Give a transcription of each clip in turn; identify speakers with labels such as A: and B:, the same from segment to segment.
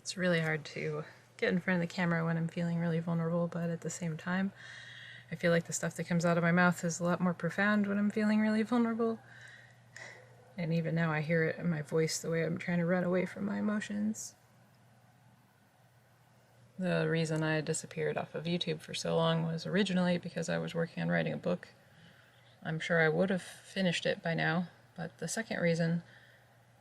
A: It's really hard to get in front of the camera when I'm feeling really vulnerable, but at the same time, I feel like the stuff that comes out of my mouth is a lot more profound when I'm feeling really vulnerable. And even now I hear it in my voice, the way I'm trying to run away from my emotions. The reason I disappeared off of YouTube for so long was originally because I was working on writing a book. I'm sure I would have finished it by now, but the second reason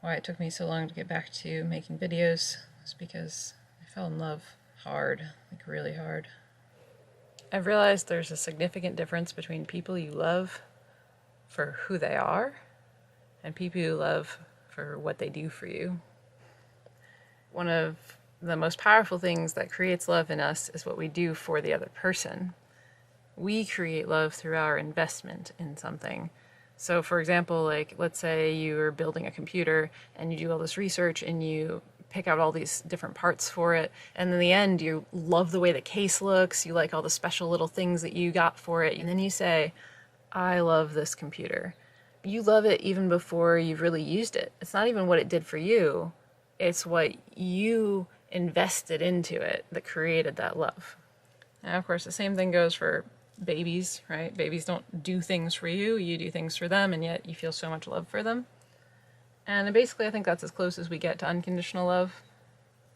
A: why it took me so long to get back to making videos was because I fell in love hard, like really hard. I've realized there's a significant difference between people you love for who they are and people you love for what they do for you. One of the most powerful things that creates love in us is what we do for the other person. We create love through our investment in something. So for example, like let's say you're building a computer and you do all this research and you pick out all these different parts for it, and in the end you love the way the case looks, you like all the special little things that you got for it, and then you say, I love this computer. You love it even before you've really used it. It's not even what it did for you, it's what you invested into it that created that love. And of course the same thing goes for babies, right? Babies don't do things for you, you do things for them, and yet you feel so much love for them. And basically I think that's as close as we get to unconditional love.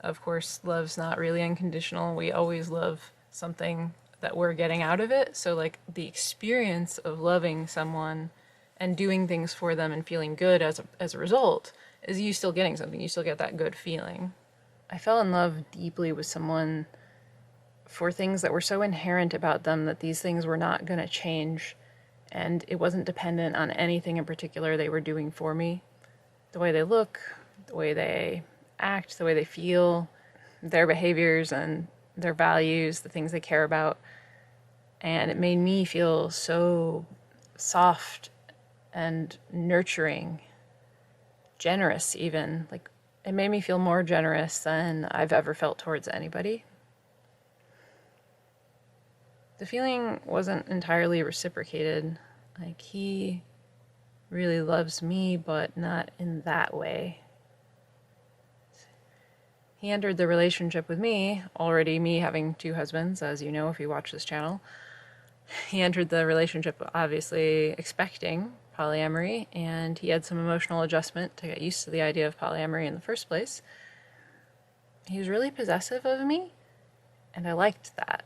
A: Of course, love's not really unconditional. We always love something that we're getting out of it. So like the experience of loving someone and doing things for them and feeling good as a result is you still getting something. You still get that good feeling. I fell in love deeply with someone for things that were so inherent about them that these things were not going to change, and it wasn't dependent on anything in particular they were doing for me. The way they look, the way they act, the way they feel, their behaviors and their values, the things they care about. And it made me feel so soft and nurturing, generous even. Like, it made me feel more generous than I've ever felt towards anybody. The feeling wasn't entirely reciprocated. Like, he really loves me, but not in that way. He entered the relationship with me, already me having 2 husbands, as you know if you watch this channel. He entered the relationship obviously expecting polyamory, and he had some emotional adjustment to get used to the idea of polyamory in the first place. He was really possessive of me, and I liked that.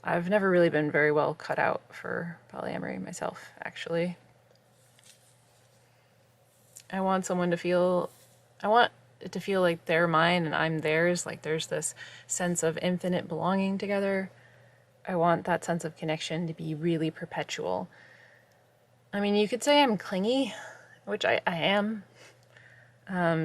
A: I've never really been very well cut out for polyamory myself, actually. I want it to feel like they're mine and I'm theirs, like there's this sense of infinite belonging together. I want that sense of connection to be really perpetual. I mean, you could say I'm clingy, which I am.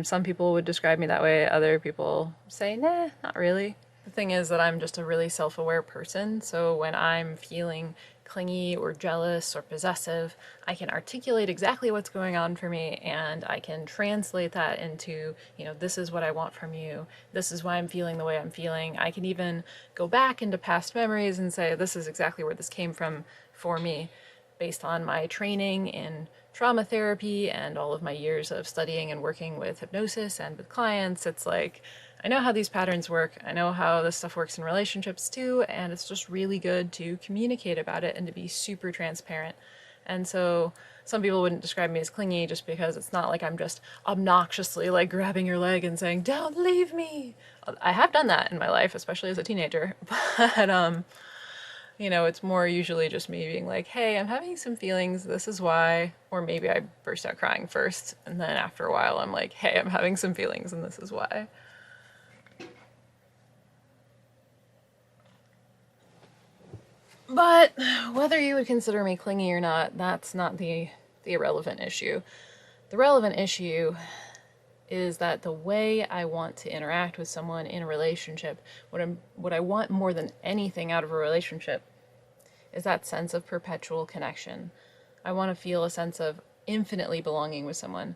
A: Some people would describe me that way, other people say, nah, not really. The thing is that I'm just a really self-aware person, so when I'm feeling clingy or jealous or possessive, I can articulate exactly what's going on for me, and I can translate that into, this is what I want from you, this is why I'm feeling the way I'm feeling. I can even go back into past memories and say, this is exactly where this came from for me, based on my training in trauma therapy and all of my years of studying and working with hypnosis and with clients. It's like, I know how these patterns work, I know how this stuff works in relationships too, and it's just really good to communicate about it and to be super transparent. And so some people wouldn't describe me as clingy just because it's not like I'm just obnoxiously like grabbing your leg and saying, don't leave me. I have done that in my life, especially as a teenager, but it's more usually just me being like, hey, I'm having some feelings, this is why. Or maybe I burst out crying first, and then after a while I'm like, hey, I'm having some feelings and this is why. But whether you would consider me clingy or not, that's not the irrelevant issue. The relevant issue is that the way I want to interact with someone in a relationship, what I want more than anything out of a relationship is that sense of perpetual connection. I want to feel a sense of infinitely belonging with someone.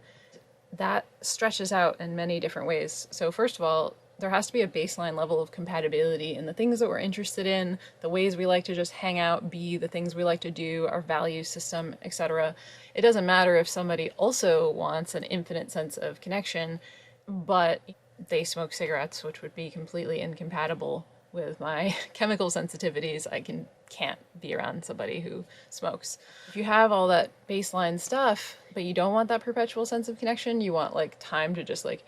A: That stretches out in many different ways. So first of all, there has to be a baseline level of compatibility in the things that we're interested in, the ways we like to just hang out, be, the things we like to do, our value system, etc. It doesn't matter if somebody also wants an infinite sense of connection. but they smoke cigarettes, which would be completely incompatible with my chemical sensitivities. Can't be around somebody who smokes. If you have all that baseline stuff, but you don't want that perpetual sense of connection, you want like time to just like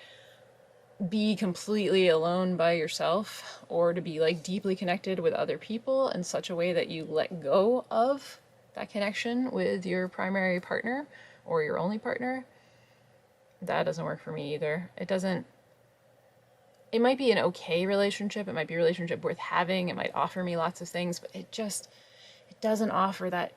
A: be completely alone by yourself, or to be like deeply connected with other people in such a way that you let go of that connection with your primary partner or your only partner, that doesn't work for me either. It might be an okay relationship, it might be a relationship worth having, it might offer me lots of things, but it doesn't offer that.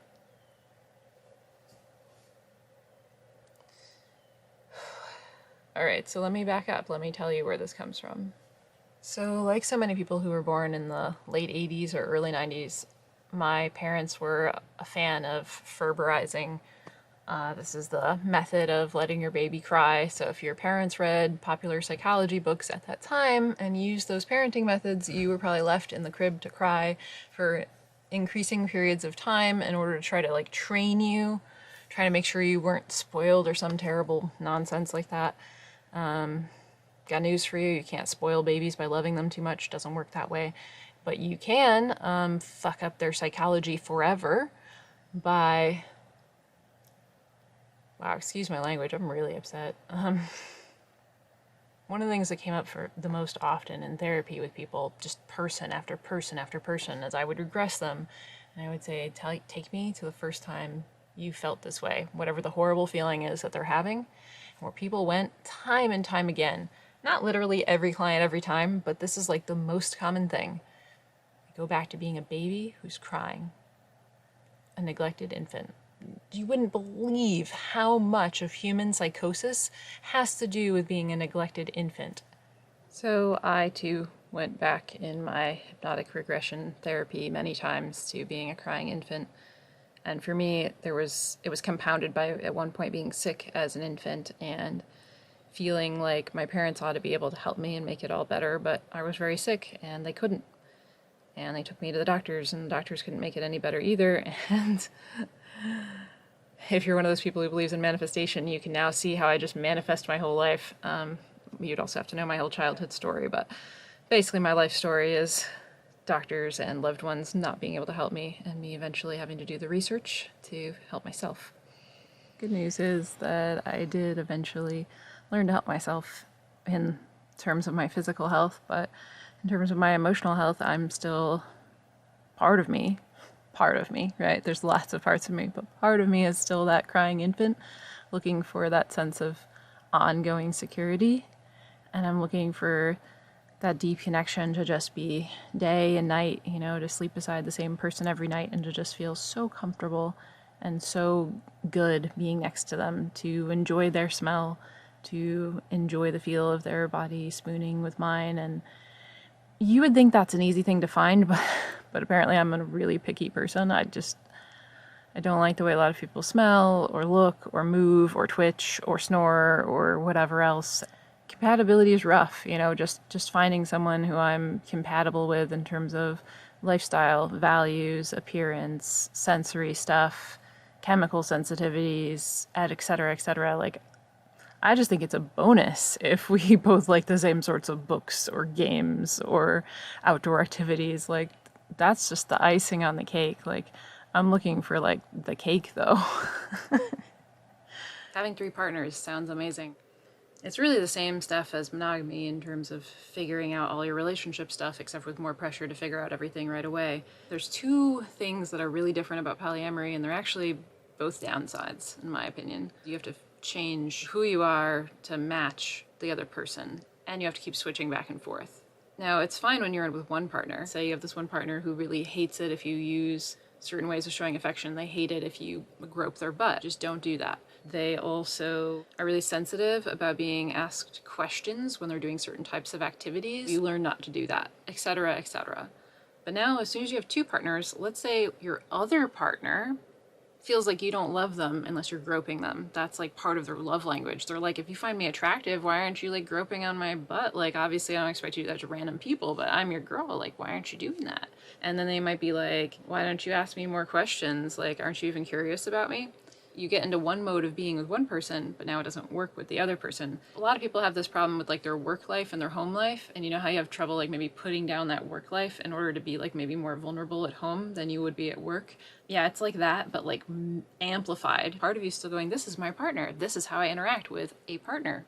A: All right, so let me back up. Let me tell you where this comes from. So, like so many people who were born in the late 80s or early 90s, my parents were a fan of ferberizing. This is the method of letting your baby cry. So if your parents read popular psychology books at that time and used those parenting methods, you were probably left in the crib to cry for increasing periods of time in order to try to like train you, try to make sure you weren't spoiled or some terrible nonsense like that. Got news for you, you can't spoil babies by loving them too much. It doesn't work that way. But you can fuck up their psychology forever by... Wow, excuse my language, I'm really upset. One of the things that came up for the most often in therapy with people, just person after person after person, as I would regress them, and I would say, take me to the first time you felt this way, whatever the horrible feeling is that they're having. And where people went time and time again, not literally every client every time, but this is like the most common thing. They go back to being a baby who's crying, a neglected infant. You wouldn't believe how much of human psychosis has to do with being a neglected infant. So I too went back in my hypnotic regression therapy many times to being a crying infant. And for me, it was compounded by at one point being sick as an infant and feeling like my parents ought to be able to help me and make it all better, but I was very sick and they couldn't. And they took me to the doctors and the doctors couldn't make it any better either. And if you're one of those people who believes in manifestation, you can now see how I just manifest my whole life. You'd also have to know my whole childhood story, but basically my life story is doctors and loved ones not being able to help me and me eventually having to do the research to help myself. Good news is that I did eventually learn to help myself in terms of my physical health, but in terms of my emotional health, I'm still part of me, right? There's lots of parts of me, but part of me is still that crying infant looking for that sense of ongoing security. And I'm looking for that deep connection to just be day and night, to sleep beside the same person every night and to just feel so comfortable and so good being next to them, to enjoy their smell, to enjoy the feel of their body spooning with mine. And you would think that's an easy thing to find, but apparently I'm a really picky person. I don't like the way a lot of people smell or look or move or twitch or snore or whatever else. Compatibility is rough, just finding someone who I'm compatible with in terms of lifestyle, values, appearance, sensory stuff, chemical sensitivities, et cetera, like, I just think it's a bonus if we both like the same sorts of books or games or outdoor activities. Like, that's just the icing on the cake. Like, I'm looking for, like, the cake, though. Having 3 partners sounds amazing. It's really the same stuff as monogamy in terms of figuring out all your relationship stuff, except with more pressure to figure out everything right away. There's 2 things that are really different about polyamory, and they're actually both downsides, in my opinion. You have to change who you are to match the other person, and you have to keep switching back and forth. Now, it's fine when you're with one partner. Say you have this one partner who really hates it if you use certain ways of showing affection. They hate it if you grope their butt. Just don't do that. They also are really sensitive about being asked questions when they're doing certain types of activities. You learn not to do that, etc., etc. But now, as soon as you have 2 partners, let's say your other partner feels like you don't love them unless you're groping them. That's like part of their love language. They're like, if you find me attractive, why aren't you like groping on my butt? Like, obviously I don't expect you to do that to random people, but I'm your girl. Like, why aren't you doing that? And then they might be like, why don't you ask me more questions? Like, aren't you even curious about me? you get into one mode of being with one person, but now it doesn't work with the other person. A lot of people have this problem with like their work life and their home life, and you know how you have trouble like maybe putting down that work life in order to be like maybe more vulnerable at home than you would be at work. Yeah, it's like that, but like amplified. Part of you still going, this is my partner, this is how I interact with a partner.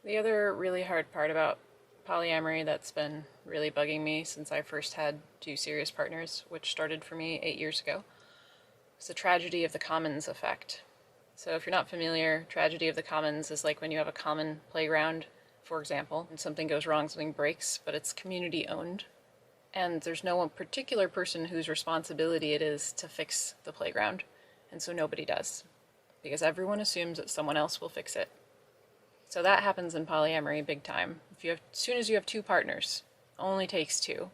A: The other really hard part about polyamory that's been really bugging me since I first had 2 serious partners, which started for me 8 years ago, is the tragedy of the commons effect. So if you're not familiar, tragedy of the commons is like when you have a common playground, for example, and something goes wrong, something breaks, but it's community owned. And there's no one particular person whose responsibility it is to fix the playground. And so nobody does, because everyone assumes that someone else will fix it. So that happens in polyamory big time. As soon as you have 2 partners, only takes 2.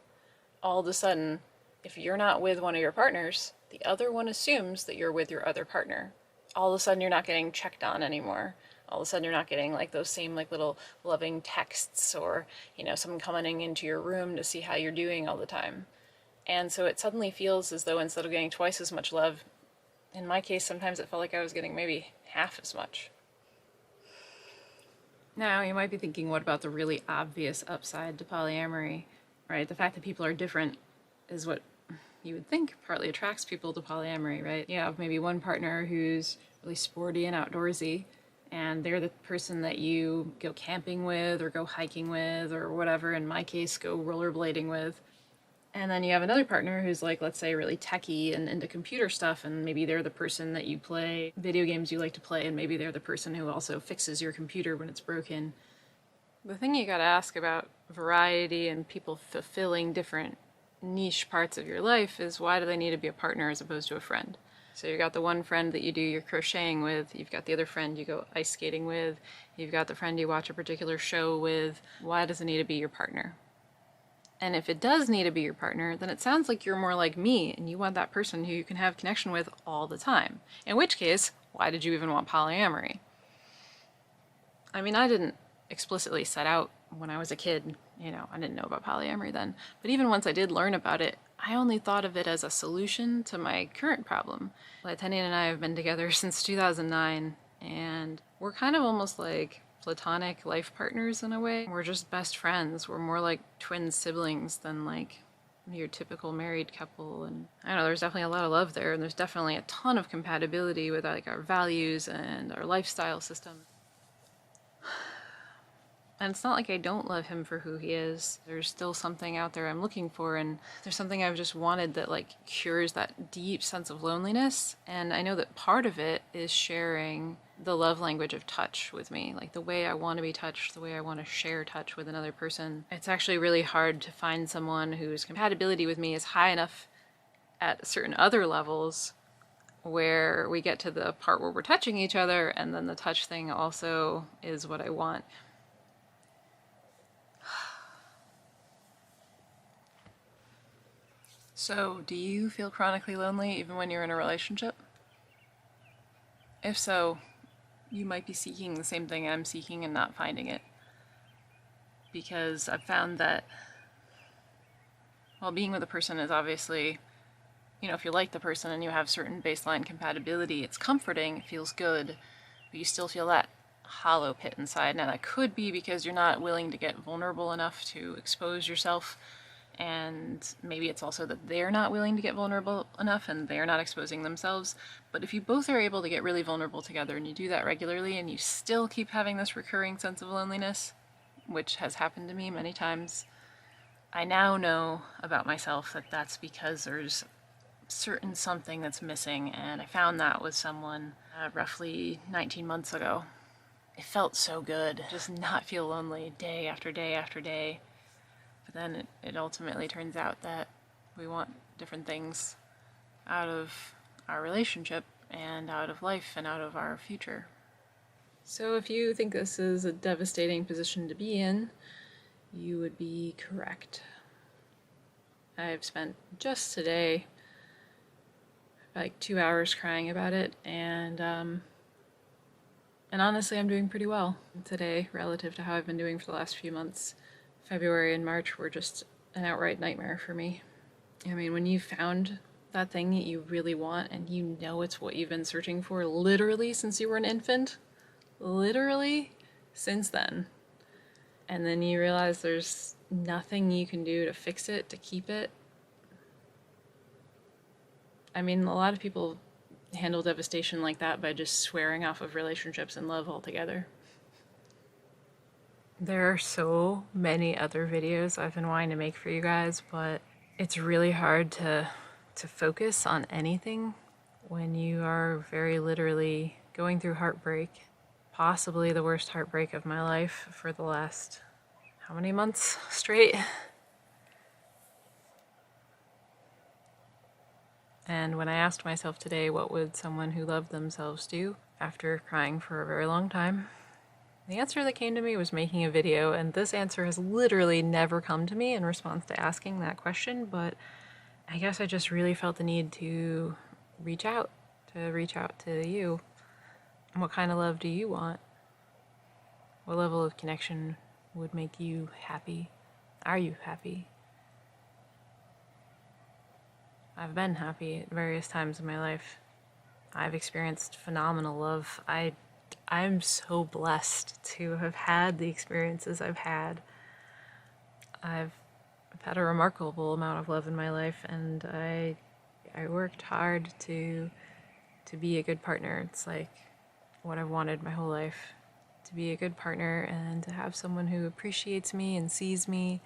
A: All of a sudden, if you're not with one of your partners, the other one assumes that you're with your other partner. All of a sudden you're not getting checked on anymore. All of a sudden you're not getting like those same like little loving texts or, you know, someone coming into your room to see how you're doing all the time. And so it suddenly feels as though instead of getting twice as much love, in my case sometimes it felt like I was getting maybe half as much. Now you might be thinking, what about the really obvious upside to polyamory, right? The fact that people are different is what you would think partly attracts people to polyamory, right? You have maybe one partner who's really sporty and outdoorsy, and they're the person that you go camping with or go hiking with or whatever, in my case, go rollerblading with. And then you have another partner who's like, let's say, really techie and into computer stuff, and maybe they're the person that you play video games you like to play, and maybe they're the person who also fixes your computer when it's broken. The thing you gotta ask about variety and people fulfilling different niche parts of your life is, why do they need to be a partner as opposed to a friend? So you've got the one friend that you do your crocheting with, you've got the other friend you go ice skating with, you've got the friend you watch a particular show with. Why does it need to be your partner? And if it does need to be your partner, then it sounds like you're more like me and you want that person who you can have connection with all the time. In which case, why did you even want polyamory? I mean, I didn't explicitly set out when I was a kid, you know, I didn't know about polyamory then. But even once I did learn about it, I only thought of it as a solution to my current problem. Tenian and I have been together since 2009, and we're kind of almost like platonic life partners in a way. We're just best friends. We're more like twin siblings than like your typical married couple. And I don't know, there's definitely a lot of love there, and there's definitely a ton of compatibility with like our values and our lifestyle system. And it's not like I don't love him for who he is. There's still something out there I'm looking for, and there's something I've just wanted that like cures that deep sense of loneliness. And I know that part of it is sharing the love language of touch with me, like the way I want to be touched, the way I want to share touch with another person. It's actually really hard to find someone whose compatibility with me is high enough at certain other levels where we get to the part where we're touching each other, and then the touch thing also is what I want. So, do you feel chronically lonely even when you're in a relationship? If so, you might be seeking the same thing I'm seeking and not finding it. Because I've found that, well, being with a person is obviously, you know, if you like the person and you have certain baseline compatibility, it's comforting, it feels good, but you still feel that hollow pit inside. Now that could be because you're not willing to get vulnerable enough to expose yourself, and maybe it's also that they're not willing to get vulnerable enough and they're not exposing themselves. But if you both are able to get really vulnerable together and you do that regularly and you still keep having this recurring sense of loneliness, which has happened to me many times, I now know about myself that that's because there's certain something that's missing, and I found that with someone roughly 19 months ago. It felt so good, just not feel lonely day after day after day. But then it ultimately turns out that we want different things out of our relationship and out of life and out of our future. So if you think this is a devastating position to be in, you would be correct. I've spent just today like 2 hours crying about it, and honestly I'm doing pretty well today relative to how I've been doing for the last few months. February and March were just an outright nightmare for me. I mean, when you found that thing that you really want and you know it's what you've been searching for literally since you were an infant. Literally since then. And then you realize there's nothing you can do to fix it, to keep it. I mean, a lot of people handle devastation like that by just swearing off of relationships and love altogether. There are so many other videos I've been wanting to make for you guys, but it's really hard to focus on anything when you are very literally going through heartbreak. Possibly the worst heartbreak of my life for the last, how many months straight? And when I asked myself today, what would someone who loved themselves do after crying for a very long time? The answer that came to me was making a video, and this answer has literally never come to me in response to asking that question, but I guess I just really felt the need to reach out to you. What kind of love do you want? What level of connection would make you happy? Are you happy? I've been happy at various times in my life. I've experienced phenomenal love. I'm so blessed to have had the experiences I've had. I've had a remarkable amount of love in my life, and I worked hard to be a good partner. It's like what I've wanted my whole life. To be a good partner and to have someone who appreciates me and sees me,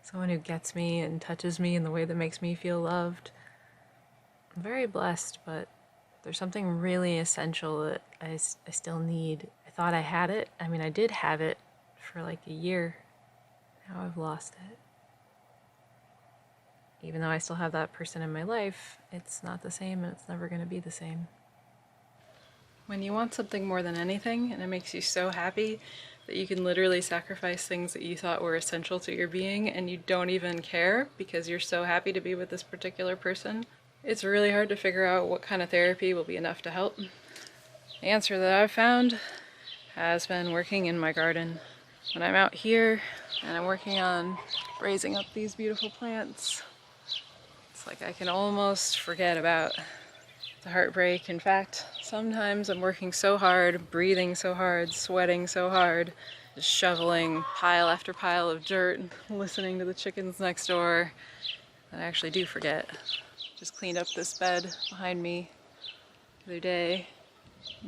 A: someone who gets me and touches me in the way that makes me feel loved. I'm very blessed, but there's something really essential that I still need. I thought I had it. I mean, I did have it for like a year. Now I've lost it. Even though I still have that person in my life, it's not the same and it's never going to be the same. When you want something more than anything and it makes you so happy that you can literally sacrifice things that you thought were essential to your being and you don't even care because you're so happy to be with this particular person, it's really hard to figure out what kind of therapy will be enough to help. The answer that I've found has been working in my garden. When I'm out here and I'm working on raising up these beautiful plants, it's like I can almost forget about the heartbreak. In fact, sometimes I'm working so hard, breathing so hard, sweating so hard, just shoveling pile after pile of dirt, listening to the chickens next door, that I actually do forget. Just cleaned up this bed behind me the other day.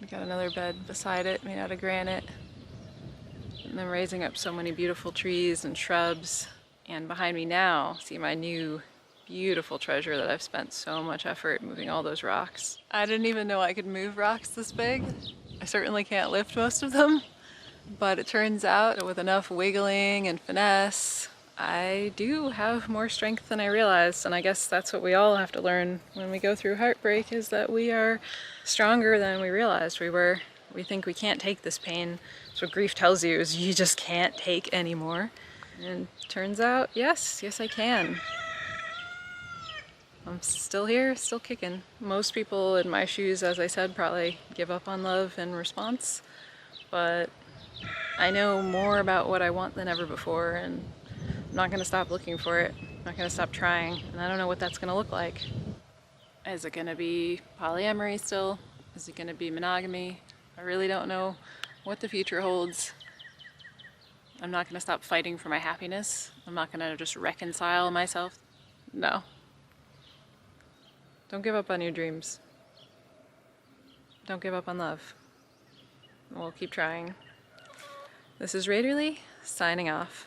A: We got another bed beside it made out of granite. And I'm raising up so many beautiful trees and shrubs. And behind me now, see my new beautiful treasure that I've spent so much effort moving all those rocks. I didn't even know I could move rocks this big. I certainly can't lift most of them, but it turns out that with enough wiggling and finesse, I do have more strength than I realized, and I guess that's what we all have to learn when we go through heartbreak, is that we are stronger than we realized we were. We think we can't take this pain. That's what grief tells you, is you just can't take anymore. And turns out, yes I can. I'm still here, still kicking. Most people in my shoes, as I said, probably give up on love in response, but I know more about what I want than ever before, and I'm not gonna stop looking for it. I'm not gonna stop trying, and I don't know what that's gonna look like. Is it gonna be polyamory still? Is it gonna be monogamy? I really don't know what the future holds. I'm not gonna stop fighting for my happiness. I'm not gonna just reconcile myself. No. Don't give up on your dreams. Don't give up on love. We'll keep trying. This is Raederle, signing off.